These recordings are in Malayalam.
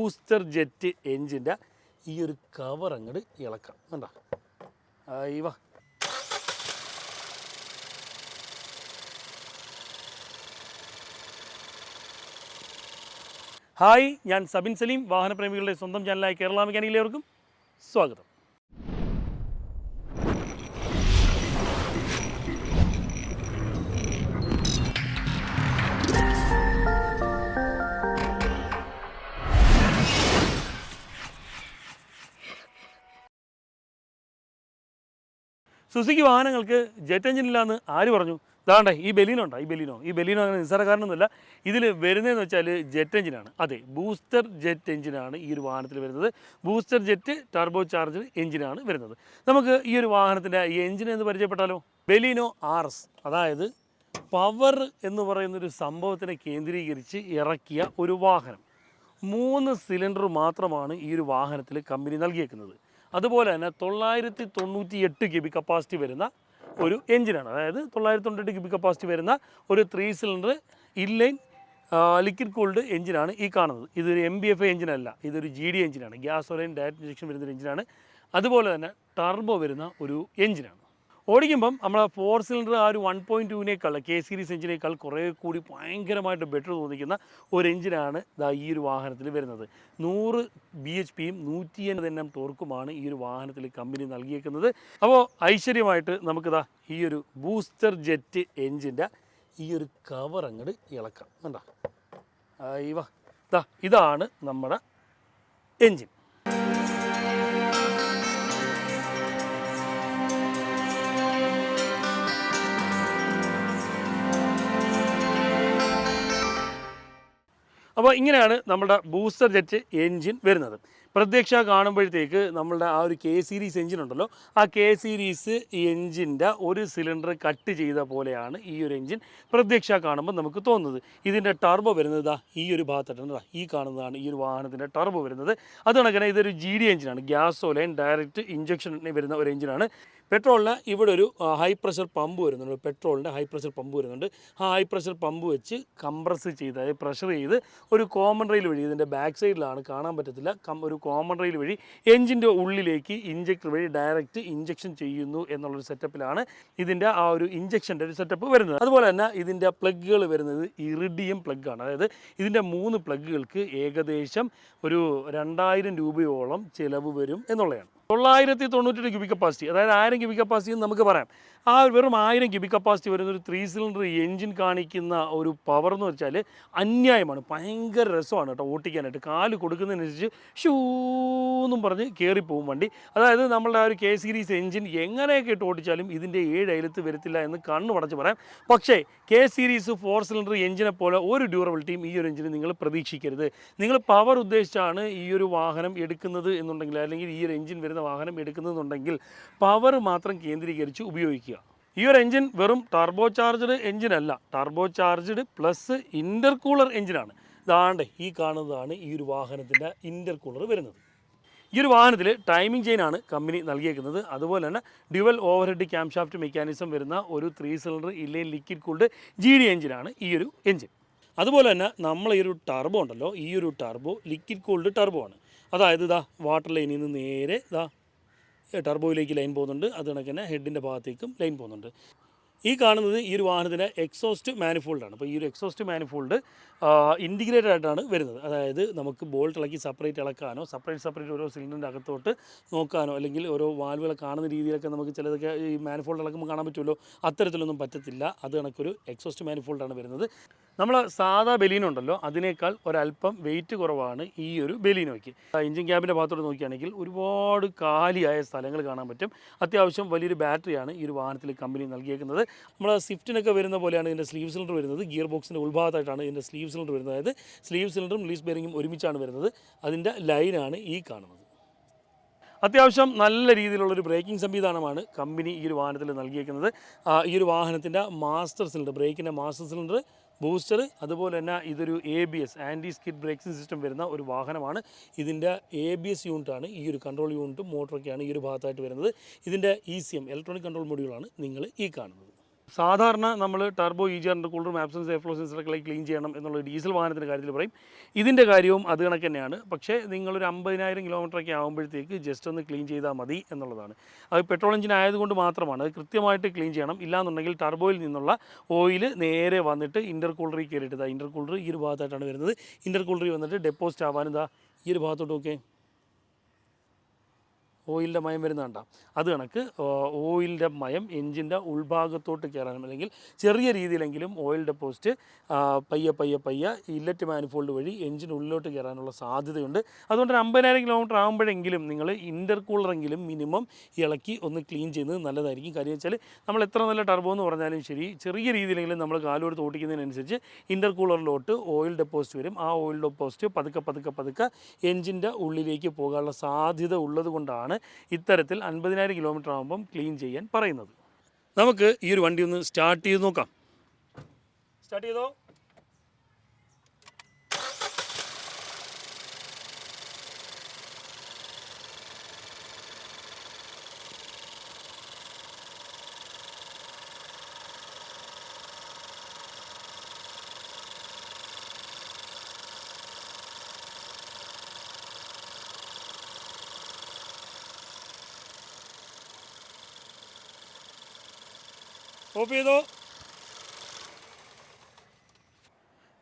ബൂസ്റ്റർ ജെറ്റ് എൻജിൻ്റെ ഈ ഒരു കവർ അങ്ങോട്ട് ഇളക്കാം. കണ്ടോ? വാ. ഹായ്, ഞാൻ സബിൻ സലീം. വാഹനപ്രേമികളുടെ സ്വന്തം ചാനലായ കേരള മെക്കാനിക്കിലേവർക്കും സ്വാഗതം. സുസുക്കി വാഹനങ്ങൾക്ക് ജെറ്റ് എഞ്ചിനില്ലാന്ന് ആര് പറഞ്ഞു? ഇതാണ്ടേ ഈ ബെലീനോ ഉണ്ടോ? ഈ ബെലീനോ അങ്ങനെ നിസ്സാരക്കാരനൊന്നുമില്ല. ഇതിൽ വരുന്നതെന്ന് വെച്ചാൽ ജെറ്റ് എഞ്ചിനാണ്. അതെ, ബൂസ്റ്റർ ജെറ്റ് എഞ്ചിനാണ് ഈ ഒരു വാഹനത്തിൽ വരുന്നത്. ബൂസ്റ്റർ ജെറ്റ് ടർബോ ചാർജ് എഞ്ചിനാണ് വരുന്നത്. നമുക്ക് ഈ ഒരു വാഹനത്തിൻ്റെ ഈ എഞ്ചിൻ എന്ന് പരിചയപ്പെട്ടാലോ? ബെലീനോ RS, അതായത് പവർ എന്ന് പറയുന്നൊരു സംഭവത്തിനെ കേന്ദ്രീകരിച്ച് ഇറക്കിയ ഒരു വാഹനം. 3 സിലിണ്ടർ മാത്രമാണ് ഈ ഒരു വാഹനത്തിൽ കമ്പനി നൽകിയേക്കുന്നത്. അതുപോലെ തന്നെ 998 ക്യൂബിക് കപ്പാസിറ്റി വരുന്ന ഒരു എഞ്ചിനാണ്. അതായത് 998 ക്യൂബിക് കപ്പാസിറ്റി വരുന്ന ഒരു 3 സിലിണ്ടർ ഇൻലൈൻ ലിക്വിഡ് കൂൾഡ് എഞ്ചിനാണ് ഈ കാണുന്നത്. ഇതൊരു MBFI എഞ്ചിനല്ല, ഇതൊരു GD എഞ്ചിനാണ്. ഗ്യാസോലിൻ ഡയറക്റ്റ് ഇഞ്ചക്ഷൻ വരുന്നൊരു എഞ്ചിനാണ്. അതുപോലെ തന്നെ ടർബോ വരുന്ന ഒരു എഞ്ചിനാണ്. ഓടിക്കുമ്പം നമ്മൾ 4 സിലിണ്ടർ ആ ഒരു 1.2-നേക്കാൾ K സീരീസ് എഞ്ചിനേക്കാൾ കുറേ കൂടി ഭയങ്കരമായിട്ട് ബെറ്റർ തോന്നിക്കുന്ന ഒരു എഞ്ചിനാണ് ഈ ഒരു വാഹനത്തിൽ വരുന്നത്. 100 bhpയും 180 Nm ടോർക്കുമാണ് ഈ ഒരു വാഹനത്തിൽ കമ്പനി നൽകിയേക്കുന്നത്. അപ്പോൾ ഐശ്വര്യമായിട്ട് നമുക്കിതാ ഈ ഒരു ബൂസ്റ്റർ ജെറ്റ് എഞ്ചിൻ്റെ ഈ ഒരു കവർ അങ്ങോട്ട് ഇളക്കാം. കണ്ടോ? ഇതാണ് നമ്മുടെ എഞ്ചിൻ. അപ്പോൾ ഇങ്ങനെയാണ് നമ്മുടെ ബൂസ്റ്റർ ജെറ്റ് എൻജിൻ വരുന്നത്. പ്രത്യക്ഷ കാണുമ്പോഴത്തേക്ക് നമ്മളുടെ ആ ഒരു K സീരീസ് എൻജിൻ ഉണ്ടല്ലോ, ആ K സീരീസ് എൻജിൻ്റെ ഒരു സിലിണ്ടർ കട്ട് ചെയ്ത പോലെയാണ് ഈ ഒരു എൻജിൻ പ്രത്യക്ഷ കാണുമ്പോൾ നമുക്ക് തോന്നുന്നത്. ഇതിൻ്റെ ടർബോ വരുന്നത് ഈ ഒരു ഭാഗത്തായിട്ടാണ്. ഈ കാണുന്നതാണ് ഈ ഒരു വാഹനത്തിൻ്റെ ടർബോ വരുന്നത്. അതുകൊണ്ടൊക്കെ ഇതൊരു GD എൻജിനാണ്. ഗ്യാസോലിൻ ഡയറക്റ്റ് ഇഞ്ചക്ഷൻ വരുന്ന ഒരു എൻജിനാണ്. പെട്രോളിന് ഇവിടെ ഒരു ഹൈ പ്രഷർ പമ്പ് വരുന്നുണ്ട്. പെട്രോളിൻ്റെ ഹൈ പ്രഷർ പമ്പ് വരുന്നുണ്ട്. ആ ഹൈ പ്രഷർ പമ്പ് വെച്ച് കംപ്രസ് ചെയ്ത്, അതായത് പ്രഷർ ചെയ്ത് ഒരു കോമൺ റെയിൽ വഴി, ഇതിൻ്റെ ബാക്ക് സൈഡിലാണ്, കാണാൻ പറ്റത്തില്ല, ഒരു കോമൺ റെയിൽ വഴി എൻജിൻ്റെ ഉള്ളിലേക്ക് ഇഞ്ചക്ടർ വഴി ഡയറക്റ്റ് ഇഞ്ചക്ഷൻ ചെയ്യുന്നു എന്നുള്ളൊരു സെറ്റപ്പിലാണ് ഇതിൻ്റെ ആ ഒരു ഇഞ്ചക്ഷൻ്റെ ഒരു സെറ്റപ്പ് വരുന്നത്. അതുപോലെ തന്നെ ഇതിൻ്റെ പ്ലഗുകൾ വരുന്നത് ഇറിഡിയം പ്ലഗാണ്. അതായത് ഇതിൻ്റെ 3 പ്ലഗുകൾക്ക് ഏകദേശം ഒരു 2000 രൂപയോളം ചിലവ് വരും എന്നുള്ളതാണ്. 998 ക്യൂബിക് കപ്പാസിറ്റി, അതായത് 1000 ക്യൂബിക് കപ്പാസിറ്റി എന്ന് നമുക്ക് പറയാം. ആ വെറും 1000 ക്യൂബിക് കപ്പാസിറ്റി വരുന്ന ഒരു 3 സിലിണ്ടർ എൻജിൻ കാണിക്കുന്ന ഒരു പവർ എന്ന് വെച്ചാൽ അന്യായമാണ്. ഭയങ്കര രസമാണ് കേട്ടോ ഓട്ടിക്കാനായിട്ട്. കാല് കൊടുക്കുന്നതിനനുസരിച്ച് ഷൂന്നും പറഞ്ഞ് കയറിപ്പോവും വണ്ടി. അതായത് നമ്മളുടെ ആ ഒരു K സീരീസ് എൻജിൻ എങ്ങനെയൊക്കെ ഇട്ട് ഓടിച്ചാലും ഇതിൻ്റെ 7 അയലത്ത് വരത്തില്ല എന്ന് കണ്ണു പടച്ച് പറയാം. പക്ഷേ K സീരീസ് 4 സിലിണ്ടർ എൻജിനെ പോലെ ഒരു ഡ്യൂറബിലിറ്റിയും ഈ ഒരു എൻജിന് നിങ്ങൾ പ്രതീക്ഷിക്കരുത്. നിങ്ങൾ പവർ ഉദ്ദേശിച്ചാണ് ഈ ഒരു വാഹനം എടുക്കുന്നത് എന്നുണ്ടെങ്കിൽ, അല്ലെങ്കിൽ ഈ ഒരു എൻജിൻ വരുന്ന വാഹനം എടുക്കുന്നതെന്നുണ്ടെങ്കിൽ പവർ മാത്രം കേന്ദ്രീകരിച്ച് ഉപയോഗിക്കുക. ഈ ഒരു എൻജിൻ വെറും ടർബോ ചാർജ്ഡ് എൻജിനല്ല, ടർബോ ചാർജ്ഡ് പ്ലസ് ഇൻ്റർകൂളർ എൻജിനാണ്. ഇതാണ്ട് ഈ കാണുന്നതാണ് ഈ ഒരു വാഹനത്തിൻ്റെ ഇൻ്റർകൂളർ വരുന്നത്. ഈ ഒരു വാഹനത്തിൽ ടൈമിംഗ് ചെയിനാണ് കമ്പനി നൽകിയേക്കുന്നത്. അതുപോലെ തന്നെ ഡ്യുവൽ ഓവർഹെഡ് ക്യാംഷാഫ്റ്റ് മെക്കാനിസം വരുന്ന ഒരു 3 cylinder inline liquid cooled GD എൻജിനാണ് ഈ ഒരു എൻജിൻ. അതുപോലെ തന്നെ നമ്മൾ ഈ ഒരു ടർബോ ഉണ്ടല്ലോ, ഈ ഒരു ടർബോ ലിക്വിഡ് കൂൾഡ് ടർബോ ആണ്. അതായത് വാട്ടർ ലൈനിൽ നിന്ന് നേരെ ടർബോയിലേക്ക് ലൈൻ പോകുന്നുണ്ട്. അത് കണക്ക് തന്നെ ഹെഡിൻ്റെ ഭാഗത്തേക്കും ലൈൻ പോകുന്നുണ്ട്. ഈ കാണുന്നത് ഈ ഒരു വാഹനത്തിൻ്റെ എക്സോസ്റ്റ് മാനിഫോൾഡാണ്. അപ്പോൾ ഈ ഒരു എക്സോസ്റ്റ് മാനിഫോൾഡ് ഇൻറ്റിഗ്രേറ്റഡ് ആയിട്ടാണ് വരുന്നത്. അതായത് നമുക്ക് ബോൾട്ട് ഇളക്കി സെപ്പറേറ്റ് ഇളക്കാനോ സെപ്പറേറ്റ് ഓരോ സിലിണ്ടറിൻ്റെ അകത്തോട്ട് നോക്കാനോ, അല്ലെങ്കിൽ ഓരോ വാൽവുകളെ കാണുന്ന രീതിയിലൊക്കെ നമുക്ക് ചിലതൊക്കെ ഈ മാനിഫോൾഡ് ഇളക്കുമ്പോൾ കാണാൻ പറ്റുമല്ലോ, അത്തരത്തിലൊന്നും പറ്റത്തില്ല. അത് കണക്കൊരു എക്സോസ്റ്റ് മാനിഫോൾഡാണ് വരുന്നത്. നമ്മൾ സാധാ ബെലീനോ ഉണ്ടല്ലോ, അതിനേക്കാൾ ഒരല്പം വെയിറ്റ് കുറവാണ് ഈ ഒരു ബെലീനോയ്ക്ക്. എഞ്ചിൻ ക്യാബിൻ്റെ ഭാഗത്തോട്ട് നോക്കുകയാണെങ്കിൽ ഒരുപാട് കാലിയായ സ്ഥലങ്ങൾ കാണാൻ പറ്റും. അത്യാവശ്യം വലിയൊരു ബാറ്ററിയാണ് ഈ ഒരു വാഹനത്തിൽ കമ്പനി നൽകിയേക്കുന്നത്. നമ്മൾ സ്വിഫ്റ്റിനൊക്കെ വരുന്ന പോലെയാണ് ഇതിൻ്റെ സ്ലീവ് സിലിണ്ടർ വരുന്നത്. ഗിയർ ബോക്സിൻ്റെ ഉൾഭാഗത്തായിട്ടാണ് ഇതിൻ്റെ സ്ലീവ് സിലിണ്ടർ വരുന്നത്. അതായത് സ്ലീവ് സിലിണ്ടറും റിലീസ് ബെയറിങ്ങും ഒരുമിച്ചാണ് വരുന്നത്. അതിൻ്റെ ലൈനാണ് ഈ കാണുന്നത്. അത്യാവശ്യം നല്ല രീതിയിലുള്ളൊരു ബ്രേക്കിംഗ് സംവിധാനമാണ് കമ്പനി ഈ ഒരു വാഹനത്തിൽ നൽകിയേക്കുന്നത്. ഈ ഒരു വാഹനത്തിൻ്റെ മാസ്റ്റർ സിലിണ്ടർ, ബ്രേക്കിൻ്റെ മാസ്റ്റർ സിലിണ്ടർ, ബൂസ്റ്റർ, അതുപോലെ തന്നെ ഇതൊരു ABS anti skid braking system വരുന്ന ഒരു വാഹനമാണ്. ഇതിൻ്റെ ABS യൂണിറ്റാണ് ഈ ഒരു കൺട്രോൾ യൂണിറ്റും മോട്ടറൊക്കെയാണ് ഈ ഒരു ഭാഗത്തായിട്ട് വരുന്നത്. ഇതിൻ്റെ ECM ഇലക്ട്രോണിക് കൺട്രോൾ മൊഡ്യൂളാണ് നിങ്ങൾ ഈ കാണുന്നത്. സാധാരണ നമ്മൾ ടർബോ EGR കൂളറും ആബ്സൻസ് എയർ ഫ്ലോ സെൻസറൊക്കെ ക്ലീൻ ചെയ്യണം എന്നുള്ള ഡീസൽ വാഹനത്തിൻ്റെ കാര്യത്തിൽ പറയും. ഇതിൻ്റെ കാര്യവും അത് കണക്ക് തന്നെയാണ്. പക്ഷേ നിങ്ങളൊരു 50,000 കിലോമീറ്ററൊക്കെ ആകുമ്പോഴത്തേക്ക് ജസ്റ്റ് ഒന്ന് ക്ലീൻ ചെയ്താൽ മതി എന്നുള്ളതാണ്. അത് പെട്രോൾ എഞ്ചിൻ ആയതുകൊണ്ട് മാത്രമാണ്. അത് കൃത്യമായിട്ട് ക്ലീൻ ചെയ്യണം. ഇല്ലാന്നുണ്ടെങ്കിൽ ടർബോയിൽ നിന്നുള്ള ഓയിൽ നേരെ വന്നിട്ട് ഇൻ്റർകൂളറിൽ കയറിയിട്ട് ഇൻ്റർകൂളർ ഈ ഒരു ഭാഗത്തായിട്ടാണ് വരുന്നത്. ഇൻ്റർകൂളറിൽ വന്നിട്ട് ഡെപ്പോസിറ്റ് ആവാനും ഈ ഒരു ഭാഗത്തോട്ട് നോക്കേ ഓയിലിൻ്റെ മയം വരുന്നതുണ്ട. അത് കണക്ക് ഓയിലിൻ്റെ മയം എഞ്ചിൻ്റെ ഉൾഭാഗത്തോട്ട് കയറാനും അല്ലെങ്കിൽ ചെറിയ രീതിയിലെങ്കിലും ഓയിൽ ഡെപ്പോസിറ്റ് പയ്യെ ഇല്ലറ്റ് മാനിഫോൾഡ് വഴി എഞ്ചിൻ ഉള്ളിലോട്ട് കയറാനുള്ള സാധ്യതയുണ്ട്. അതുകൊണ്ട് 50,000 കിലോമീറ്റർ ആകുമ്പോഴെങ്കിലും നിങ്ങൾ ഇൻ്റർകൂളറെങ്കിലും മിനിമം ഇളക്കി ഒന്ന് ക്ലീൻ ചെയ്യുന്നത് നല്ലതായിരിക്കും. കാര്യം വെച്ചാൽ നമ്മൾ എത്ര നല്ല ടർബോ എന്ന് പറഞ്ഞാലും ശരി, ചെറിയ രീതിയിലെങ്കിലും നമ്മൾ കാലുകൊടുത്ത് ഓടിക്കുന്നതിനനുസരിച്ച് ഇൻ്റർകൂളറിലോട്ട് ഓയിൽ ഡെപ്പോസിറ്റ് വരും. ആ ഓയിൽ ഡെപ്പോസിറ്റ് പതുക്കെ എഞ്ചിൻ്റെ ഉള്ളിലേക്ക് പോകാനുള്ള സാധ്യത ഉള്ളത് കൊണ്ടാണ് ഇത്തരത്തിൽ 50,000 കിലോമീറ്റർ ആകുമ്പം ക്ലീൻ ചെയ്യാൻ പറയുന്നത്. നമുക്ക് ഈ ഒരു വണ്ടി ഒന്ന് സ്റ്റാർട്ട് ചെയ്ത് നോക്കാം. സ്റ്റാർട്ട് ചെയ്തോ. ഓഫ് ചെയ്തോ.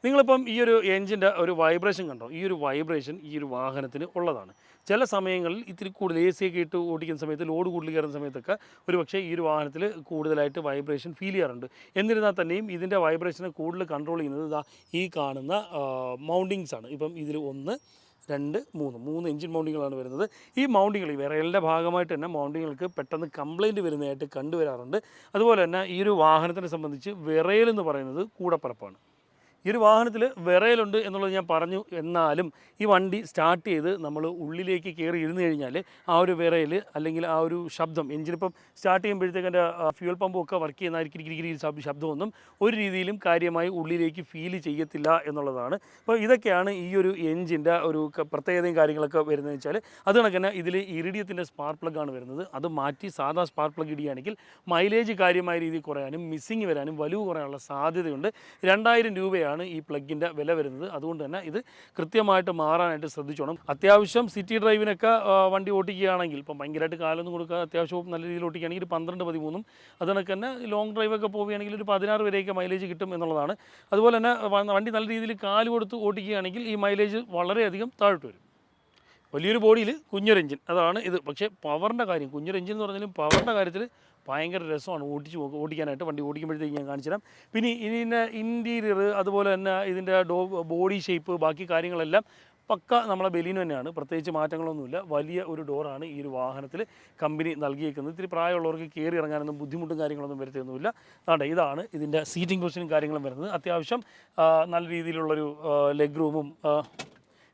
നിങ്ങളിപ്പം ഈ ഒരു എഞ്ചിൻ്റെ ഒരു വൈബ്രേഷൻ കണ്ടോ? ഈ ഒരു വൈബ്രേഷൻ ഈ ഒരു വാഹനത്തിന് ഉള്ളതാണ്. ചില സമയങ്ങളിൽ ഇത്തിരി കൂടുതൽ AC ഒക്കെ ഇട്ട് ഓടിക്കുന്ന സമയത്ത്, ലോഡ് കൂടുതൽ കയറുന്ന സമയത്തൊക്കെ ഒരു പക്ഷേ ഈ ഒരു വാഹനത്തിൽ കൂടുതലായിട്ട് വൈബ്രേഷൻ ഫീൽ ചെയ്യാറുണ്ട്. എന്നിരുന്നാൽ തന്നെയും ഇതിൻ്റെ വൈബ്രേഷനെ കൂടുതൽ കൺട്രോൾ ചെയ്യുന്നത് ഈ കാണുന്ന മൗണ്ടിങ്സ് ആണ്. ഇപ്പം ഇതിൽ 1, 2, 3 എഞ്ചിൻ മൗണ്ടിങ്ങുകളാണ് വരുന്നത്. ഈ മൗണ്ടിങ്ങൾ ഈ വിറയലിൻ്റെ ഭാഗമായിട്ട് തന്നെ മൗണ്ടിങ്ങൾക്ക് പെട്ടെന്ന് കംപ്ലയിൻറ്റ് വരുന്നതായിട്ട് കണ്ടുവരാറുണ്ട്. അതുപോലെ തന്നെ ഈ ഒരു വാഹനത്തിനെ സംബന്ധിച്ച് വിറയലെന്ന് പറയുന്നത് കൂടപ്പിറപ്പാണ്. ഈ ഒരു വാഹനത്തിൽ വിറയലുണ്ട് എന്നുള്ളത് ഞാൻ പറഞ്ഞു. എന്നാലും ഈ വണ്ടി സ്റ്റാർട്ട് ചെയ്ത് നമ്മൾ ഉള്ളിലേക്ക് കയറി ഇരുന്ന് കഴിഞ്ഞാൽ ആ ഒരു വിറയൽ അല്ലെങ്കിൽ ആ ഒരു ശബ്ദം, എഞ്ചിനിപ്പം സ്റ്റാർട്ട് ചെയ്യുമ്പോഴത്തേക്ക് എൻ്റെ ഫ്യൂൽ പമ്പും ഒക്കെ വർക്ക് ചെയ്യുന്ന ശബ്ദമൊന്നും ഒരു രീതിയിലും കാര്യമായി ഉള്ളിലേക്ക് ഫീൽ ചെയ്യത്തില്ല എന്നുള്ളതാണ്. അപ്പോൾ ഇതൊക്കെയാണ് ഈ ഒരു എഞ്ചിൻ്റെ ഒരു പ്രത്യേകതയും കാര്യങ്ങളൊക്കെ വരുന്നതെന്ന് വെച്ചാൽ, അത് കണക്ക് തന്നെ ഇതിൽ ഇറിഡിയത്തിൻ്റെ സ്പാർക്ക് പ്ലഗാണ് വരുന്നത്. അത് മാറ്റി സാധാ സ്പാർക്ക് പ്ലഗ് ഇടുകയാണെങ്കിൽ മൈലേജ് കാര്യമായ രീതിയിൽ കുറയാനും മിസ്സിങ് വരാനും വലിവ് കുറയാനുള്ള സാധ്യതയുണ്ട്. 2,000 രൂപയാണ് ഈ പ്ലഗിൻ്റെ വില വരുന്നത്. അതുകൊണ്ട് തന്നെ ഇത് കൃത്യമായിട്ട് മാറാനായിട്ട് ശ്രദ്ധിച്ചോണം. അത്യാവശ്യം സിറ്റി ഡ്രൈവിനൊക്കെ വണ്ടി ഓടിക്കുകയാണെങ്കിൽ, ഇപ്പം ഭയങ്കരമായിട്ട് കാലൊന്നും കൊടുക്കുക, അത്യാവശ്യം നല്ല രീതിയിൽ ഓടിക്കുകയാണെങ്കിൽ 12, 13, അത് കണക്ക് തന്നെ ലോങ് ഡ്രൈവൊക്കെ പോവുകയാണെങ്കിൽ ഒരു 16 വരെയൊക്കെ മൈലേജ് കിട്ടും എന്നുള്ളതാണ്. അതുപോലെ തന്നെ വണ്ടി നല്ല രീതിയിൽ കാല് കൊടുത്ത് ഓടിക്കുകയാണെങ്കിൽ ഈ മൈലേജ് വളരെയധികം താഴോട്ട് വരും. വലിയൊരു ബോഡിയിൽ കുഞ്ഞൊരു എഞ്ചിൻ, അതാണ് ഇത്. പക്ഷേ പവറിൻ്റെ കാര്യം, കുഞ്ഞൊരു എഞ്ചിൻ എന്ന് പറഞ്ഞാലും പവറിൻ്റെ കാര്യത്തിൽ ഭയങ്കര രസമാണ് ഓടിക്കാനായിട്ട്. വണ്ടി ഓടിക്കുമ്പോഴത്തേക്ക് ഞാൻ കാണിച്ചു തരാം. പിന്നെ ഇതിൻ്റെ ഇൻറ്റീരിയർ, അതുപോലെ തന്നെ ഇതിൻ്റെ ബോഡി ഷേപ്പ്, ബാക്കി കാര്യങ്ങളെല്ലാം പക്ക നമ്മളെ ബലീനോ തന്നെയാണ്. പ്രത്യേകിച്ച് മാറ്റങ്ങളൊന്നുമില്ല. വലിയ ഒരു ഡോറാണ് ഈ ഒരു വാഹനത്തിൽ കമ്പനി നൽകിയേക്കുന്നത്. ഇത്തിരി പ്രായമുള്ളവർക്ക് കയറി ഇറങ്ങാനൊന്നും ബുദ്ധിമുട്ടും കാര്യങ്ങളൊന്നും വരുത്തിയൊന്നുമില്ല. അതെ, ഇതാണ് ഇതിൻ്റെ സീറ്റിംഗ് പൊസിഷനും കാര്യങ്ങളും വരുന്നത്. അത്യാവശ്യം നല്ല രീതിയിലുള്ളൊരു ലെഗ് റൂമും,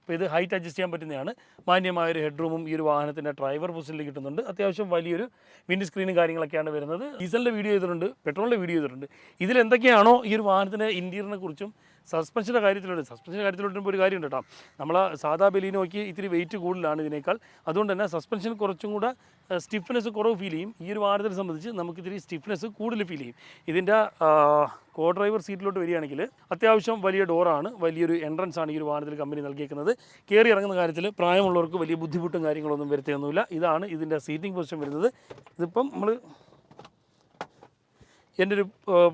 അപ്പോൾ ഇത് ഹൈറ്റ് അഡ്ജസ്റ്റ് ചെയ്യാൻ പറ്റുന്നതാണ്. മാന്യമായൊരു ഹെഡ് റൂമും ഈ ഒരു വാഹനത്തിൻ്റെ ഡ്രൈവർ പൊസിഷനിൽ കിട്ടുന്നുണ്ട്. അത്യാവശ്യം വലിയൊരു വിൻഡ് സ്ക്രീനും കാര്യങ്ങളൊക്കെയാണ് വരുന്നത്. ഡീസലിൻ്റെ വീഡിയോ ചെയ്തിട്ടുണ്ട്, പെട്രോളിൻ്റെ വീഡിയോ ചെയ്തിട്ടുണ്ട്. ഇതിലെന്തൊക്കെയാണോ ഈ ഒരു വാഹനത്തിൻ്റെ ഇൻറ്റീരിയറിനെ കുറിച്ചും സസ്പെൻഷൻ്റെ കാര്യത്തിലോട്ട് ഒരു കാര്യമുണ്ട് കേട്ടോ. നമ്മൾ സാധാ ബലീനോയ്ക്ക് ഇത്തിരി വെയിറ്റ് കൂടുതലാണ് ഇതിനേക്കാൾ. അതുകൊണ്ട് തന്നെ സസ്പെൻഷൻ കുറച്ചും കൂടെ സ്റ്റിഫ്നെസ് കുറവ് ഫീൽ ചെയ്യും. ഈ ഒരു വാഹനത്തിനെ സംബന്ധിച്ച് നമുക്കിത്തിരി സ്റ്റിഫ്നെസ് കൂടുതൽ ഫീൽ ചെയ്യും. ഇതിൻ്റെ കോ ഡ്രൈവർ സീറ്റിലോട്ട് വരികയാണെങ്കിൽ അത്യാവശ്യം വലിയ ഡോറാണ്, വലിയൊരു എൻട്രൻസ് ആണ് ഈ ഒരു വാഹനത്തിൽ കമ്പനി നൽകിയേക്കുന്നത്. കയറി ഇറങ്ങുന്ന കാര്യത്തിൽ പ്രായമുള്ളവർക്ക് വലിയ ബുദ്ധിമുട്ടും കാര്യങ്ങളൊന്നും വരുത്തിയൊന്നുമില്ല. ഇതാണ് ഇതിൻ്റെ സീറ്റിംഗ് പൊസിഷൻ വരുന്നത്. ഇതിപ്പം നമ്മൾ എൻ്റെ ഒരു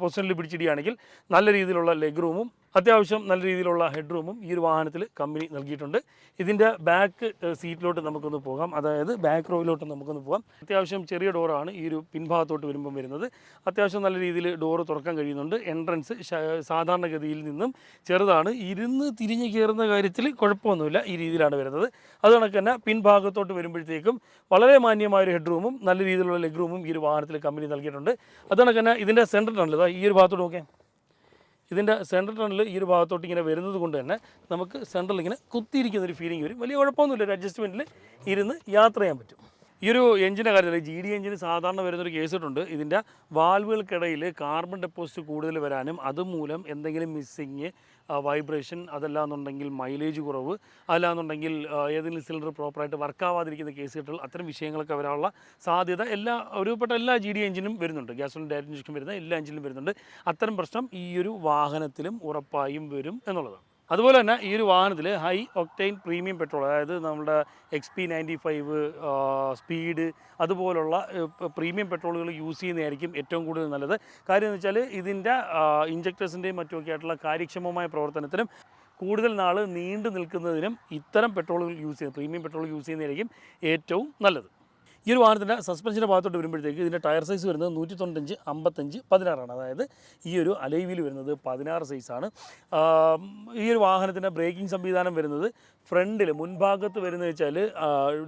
പൊസിഷനിൽ പിടിച്ചിടുകയാണെങ്കിൽ നല്ല രീതിയിലുള്ള ലെഗ് റൂമും അത്യാവശ്യം നല്ല രീതിയിലുള്ള ഹെഡ് റൂമും ഈ ഒരു വാഹനത്തിൽ കമ്പനി നൽകിയിട്ടുണ്ട്. ഇതിൻ്റെ ബാക്ക് സീറ്റിലോട്ട് നമുക്കൊന്ന് പോകാം, അതായത് ബാക്ക് റോയിലോട്ട് നമുക്കൊന്ന് പോകാം. അത്യാവശ്യം ചെറിയ ഡോറാണ് ഈ ഒരു പിൻഭാഗത്തോട്ട് വരുമ്പം വരുന്നത്. അത്യാവശ്യം നല്ല രീതിയിൽ ഡോറ് തുറക്കാൻ കഴിയുന്നുണ്ട്. എൻട്രൻസ് സാധാരണഗതിയിൽ നിന്നും ചെറുതാണ്. ഇരുന്ന് തിരിഞ്ഞ് കയറുന്ന കാര്യത്തിൽ കുഴപ്പമൊന്നുമില്ല, ഈ രീതിയിലാണ് വരുന്നത്. അത് കണക്ക് തന്നെ പിൻഭാഗത്തോട്ട് വരുമ്പോഴത്തേക്കും വളരെ മാന്യമായൊരു ഹെഡ് റൂമും നല്ല രീതിയിലുള്ള ലെഗ് റൂമും ഈ ഒരു വാഹനത്തിൽ കമ്പനി നൽകിയിട്ടുണ്ട്. അത് കണക്ക് തന്നെ ഇതിൻ്റെ സെൻട്രൽ ടണൽ ഈ ഒരു ഭാഗത്തോട്ട് നോക്കേ. ഇതിൻ്റെ സെൻട്രൽ ടണൽ ഈ ഒരു ഭാഗത്തോട്ട് ഇങ്ങനെ വരുന്നത് കൊണ്ട് തന്നെ നമുക്ക് സെൻട്രൽ ഇങ്ങനെ കുത്തിയിരിക്കുന്നൊരു ഫീലിംഗ് വരും. വലിയ കുഴപ്പമൊന്നുമില്ല, ഒരു അഡ്ജസ്റ്റ്മെൻറ്റിൽ ഇരുന്ന് യാത്ര ചെയ്യാൻ പറ്റും. ഈ ഒരു എഞ്ചിൻ്റെ കാര്യത്തിൽ GD എഞ്ചിന് സാധാരണ വരുന്നൊരു കേസിട്ടുണ്ട്. ഇതിൻ്റെ വാൽവുകൾക്കിടയിൽ കാർബൺ ഡെപ്പോസിറ്റ് കൂടുതൽ വരാനും അതുമൂലം എന്തെങ്കിലും മിസ്സിങ് വൈബ്രേഷൻ, അതല്ലാന്നുണ്ടെങ്കിൽ മൈലേജ് കുറവ്, അല്ലാന്നുണ്ടെങ്കിൽ ഏതെങ്കിലും സിലിണ്ടർ പ്രോപ്പറായിട്ട് വർക്കാവാതിരിക്കുന്ന കേസുകൾ, അത്തരം വിഷയങ്ങളൊക്കെ വരാനുള്ള സാധ്യത ഒരുപെട്ട എല്ലാ GD എഞ്ചിനും വരുന്നുണ്ട്. ഗ്യാസോലിൻ ഡയറക്റ്റ് ഇഞ്ചക്ഷൻ വരുന്ന എല്ലാ എഞ്ചിനും വരുന്നുണ്ട്. അത്തരം പ്രശ്നം ഈ ഒരു വാഹനത്തിലും ഉറപ്പായും വരും എന്നുള്ളതാണ്. അതുപോലെ തന്നെ ഈ ഒരു വാഹനത്തിൽ ഹൈ ഒക്ടെയിൻ പ്രീമിയം പെട്രോൾ, അതായത് നമ്മുടെ XP95 സ്പീഡ് അതുപോലുള്ള പ്രീമിയം പെട്രോളുകൾ യൂസ് ചെയ്യുന്നതായിരിക്കും ഏറ്റവും കൂടുതൽ നല്ലത്. കാര്യം എന്ന് വെച്ചാൽ ഇതിൻ്റെ ഇഞ്ചക്ടേഴ്സിൻ്റെയും മറ്റുമൊക്കെ ആയിട്ടുള്ള കാര്യക്ഷമമായ പ്രവർത്തനത്തിനും കൂടുതൽ നാൾ നീണ്ടു നിൽക്കുന്നതിനും ഇത്തരം പെട്രോളുകൾ യൂസ് ചെയ്യുന്നത്, പ്രീമിയം പെട്രോൾ യൂസ് ചെയ്യുന്നതായിരിക്കും ഏറ്റവും നല്ലത്. ഈ ഒരു വാഹനത്തിൻ്റെ സസ്പെൻഷൻ്റെ ഭാഗത്തോട്ട് വരുമ്പോഴത്തേക്ക് ഇതിൻ്റെ ടയർ സൈസ് വരുന്നത് 195, 55, 16 ആണ്. അതായത് ഈ ഒരു അലോയ് വീൽ വരുന്നത് 16 സൈസാണ്. ഈ ഒരു വാഹനത്തിൻ്റെ ബ്രേക്കിംഗ് സംവിധാനം വരുന്നത് ഫ്രണ്ടിൽ മുൻഭാഗത്ത് വരുന്നത് വെച്ചാൽ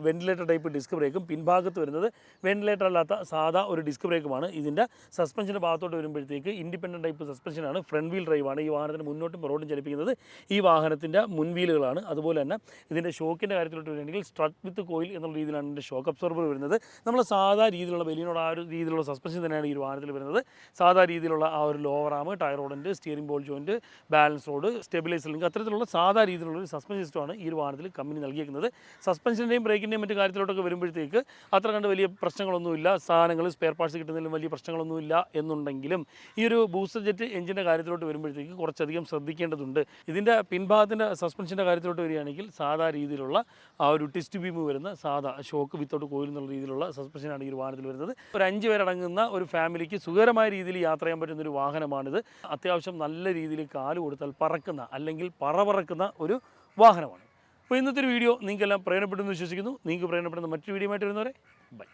വെൻറ്റിലേറ്റർ ടൈപ്പ് ഡിസ്ക് ബ്രേക്കും, പിൻഭാഗത്ത് വരുന്നത് വെൻറ്റിലേറ്റർ അല്ലാത്ത സാധാ ഒരു ഡിസ്ക് ബ്രേക്കുമാണ്. ഇതിൻ്റെ സസ്പെൻഷൻ്റെ ഭാഗത്തോട്ട് വരുമ്പോഴത്തേക്ക് ഇൻഡിപെൻഡൻറ്റ് ടൈപ്പ് സസ്പെൻഷനാണ്. ഫ്രണ്ട് വീൽ ഡ്രൈവാണ്. ഈ വാഹനത്തിന് മുന്നോട്ടും പുറകോട്ടും ചലിപ്പിക്കുന്നത് ഈ വാഹനത്തിൻ്റെ മുൻവീലുകളാണ്. അതുപോലെ തന്നെ ഇതിൻ്റെ ഷോക്കിൻ്റെ കാര്യത്തിലോട്ട് വരികയാണെങ്കിൽ സ്ട്രട്ട് വിത്ത് കോയിൽ എന്നുള്ള രീതിയിലാണ് ഇതിൻ്റെ ഷോക്ക് അബ്സോർബർ വരുന്നത്. നമ്മൾ സാധാ രീതിയിലുള്ള ബലീനോട് ആ ഒരു രീതിയിലുള്ള സസ്പെൻഷൻ തന്നെയാണ് ഈ ഒരു വാഹനത്തിൽ വരുന്നത്. സാധാ രീതിയിലുള്ള ആ ഒരു ലോവർ ആം, ടയർ റോഡിൻ്റെ, steering ball joint, balance road, stabiliser link, അത്തരത്തിലുള്ള സാധാ രീതിയിലുള്ള ഒരു സസ്പെൻഷൻ സിസ്റ്റമാണ് ഈ ഒരു വാഹനത്തിൽ കമ്പനി നൽകിയിരിക്കുന്നത്. സസ്പെൻഷൻ്റെയും ബ്രേക്കിൻ്റെയും മറ്റു കാര്യത്തിലോട്ടൊക്കെ വരുമ്പോഴത്തേക്ക് അത്ര കണ്ട് വലിയ പ്രശ്നങ്ങളൊന്നുമില്ല. സാധനങ്ങൾ സ്പെയർ പാർട്സ് കിട്ടുന്നതിലും വലിയ പ്രശ്നങ്ങളൊന്നുമില്ല എന്നുണ്ടെങ്കിലും ഈ ഒരു ബൂസ്റ്റർ ജെറ്റ് എഞ്ചിൻ്റെ കാര്യത്തിലോട്ട് വരുമ്പോഴത്തേക്ക് കുറച്ചധികം ശ്രദ്ധിക്കേണ്ടതുണ്ട്. ഇതിൻ്റെ പിൻഭാഗത്തിൻ്റെ സസ്പെൻഷൻ്റെ കാര്യത്തിലോട്ട് വരികയാണെങ്കിൽ സാധാ രീതിയിലുള്ള ആ ഒരു ടിസ്റ്റ് ബീം വരുന്ന സാധാ ഷോക്ക് വിത്തൗട്ട് കോയിൽ എന്നുള്ള രീതിയിലുള്ള സസ്പെൻഷനാണ് ഈ ഒരു വാഹനത്തിൽ വരുന്നത്. ഒരു 5 പേരടങ്ങുന്ന ഒരു ഫാമിലിക്ക് സുഖകരമായ രീതിയിൽ യാത്ര ചെയ്യാൻ പറ്റുന്ന ഒരു വാഹനമാണിത്. അത്യാവശ്യം നല്ല രീതിയിൽ കാല് കൊടുത്താൽ പറക്കുന്ന അല്ലെങ്കിൽ പറക്കുന്ന ഒരു വാഹനമാണ്. അപ്പോൾ ഇന്നത്തെ ഒരു വീഡിയോ നിങ്ങൾക്കെല്ലാം പ്രയോജനപ്പെടുമെന്ന് വിശ്വസിക്കുന്നു. നിങ്ങൾക്ക് പ്രയോജനപ്പെടുന്ന മറ്റൊരു വീഡിയോ ആയിട്ട് വരുന്നവരെ ബൈ.